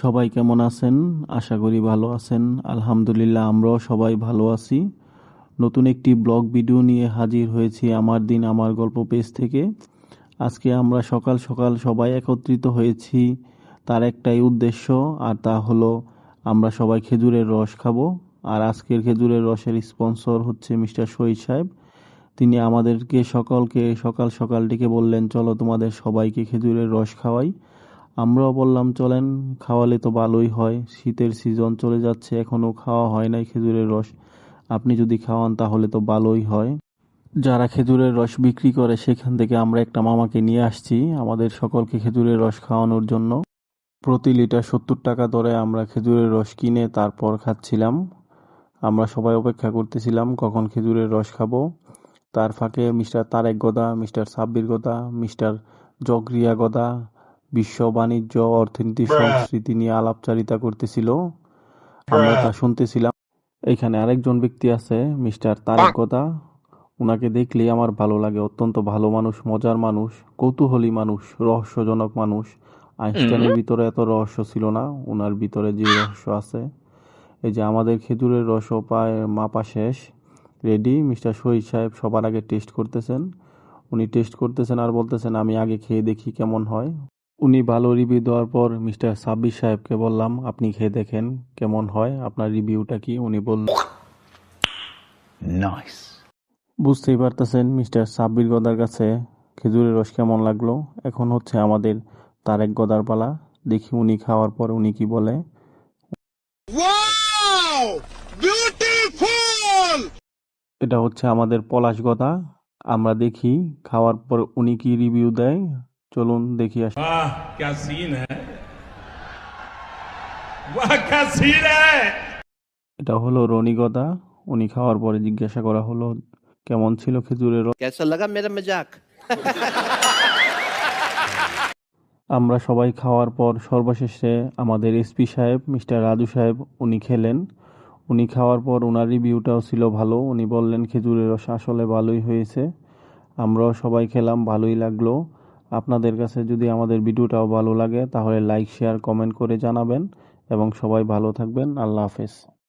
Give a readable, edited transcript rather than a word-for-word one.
সবাই কেমন আছেন? আশা করি ভালো আছেন। আলহামদুলিল্লাহ আমরাও সবাই ভালো আছি। নতুন একটি ব্লগ ভিডিও নিয়ে হাজির হয়েছি আমার দিন আমার গল্প পেজ থেকে। আজকে আমরা সকাল সকাল সবাই একত্রিত হয়েছি তার একটাই উদ্দেশ্য, আর তা হলো আমরা সবাই খেজুরের রস খাবো। আর আজকের খেজুরের রসের স্পন্সর হচ্ছে মিস্টার শহীদ সাহেব। তিনি আমাদেরকে সকলকে সকাল সকাল ডেকে বললেন, চলো তোমাদের সবাইকে খেজুরের রস খাওয়াই। আমরাও বললাম চলেন, খাওয়ালে তো ভালোই হয়। শীতের সিজন চলে যাচ্ছে, এখনো খাওয়া হয় নাই খেজুরের রস। আপনি যদি খাওয়ান তাহলে তো ভালোই হয়। যারা খেজুরের রস বিক্রি করে সেখান থেকে আমরা একটা মামাকে নিয়ে আসছি আমাদের সকলকে খেজুরের রস খাওয়ানোর জন্য। প্রতি লিটার 70 টাকা দরে আমরা খেজুরের রস কিনে তারপর খাচ্ছিলাম। আমরা সবাই অপেক্ষা করতেছিলাম কখন খেজুরের রস খাবো। তার ফাঁকে মিস্টার তারেক গদা, মিস্টার সাব্বির গদা, মিস্টার জগরিয়া গদা বিশ্ব বাণিজ্য অর্থনীতি সংস্কৃতি নিয়ে আলাপচারিতা করতেছিল। আমরা তা শুনতেছিলাম। এখানে আরেকজন ব্যক্তি আছে, মিস্টার তারেক গদা। উনাকে দেখলেই আমার ভালো লাগে। অত্যন্ত ভালো মানুষ, মজার মানুষ, কৌতূহলী মানুষ, রহস্যজনক মানুষ। আইনস্টাইনের ভিতরে এত রহস্য ছিল না, উনার ভিতরে যে রহস্য আছে। এই যে আমাদের খেজুরের রসও প্রায় মাপা শেষ, রেডি। মিস্টার শহীদ সাহেব সবার আগে টেস্ট করতেছেন। উনি টেস্ট করতেছেন আর বলতেছেন আমি আগে খেয়ে দেখি কেমন হয়। উনি ভালো রিভিউ দেওয়ার পর মিস্টার সাব্বির সাহেবকে বললাম, আপনি খেয়ে দেখেন কেমন হয়, আপনার রিভিউটা কি। উনি বললেন নাইস। বুঝতেই পারতেছেন মিস্টার সাব্বির গদার কাছে খেজুরের রস কেমন লাগলো। এখন হচ্ছে আমাদের তারেক গদার পালা। দেখি উনি খাওয়ার পর উনি কি বলে। এটা হচ্ছে আমাদের পলাশ গদা। আমরা দেখি খাওয়ার পর উনি কি রিভিউ দেয়। চলুন দেখি আসি। क्या सीन है वाह क्या सीन है। এটা হলো রনি গদা। উনি খাওয়ার পরে জিজ্ঞাসা করা হলো কেমন ছিল খেজুরের রস। कैसा लगा मेरा मजाक। আমরা সবাই খাওয়ার পর সর্বশেষে আমাদের এসপি সাহেব মিস্টার রাজু সাহেব উনি খেলেন। উনি খাওয়ার পর ওনার রিভিউটাও ছিল ভালো। উনি বললেন খেজুরের রস আসলে ভালোই হয়েছে। আমরাও সবাই খেলাম, ভালোই লাগলো। আপনাদের কাছে যদি আমাদের ভিডিওটাও ভালো লাগে তাহলে লাইক শেয়ার কমেন্ট করে জানাবেন এবং সবাই ভালো থাকবেন। আল্লাহ হাফেজ।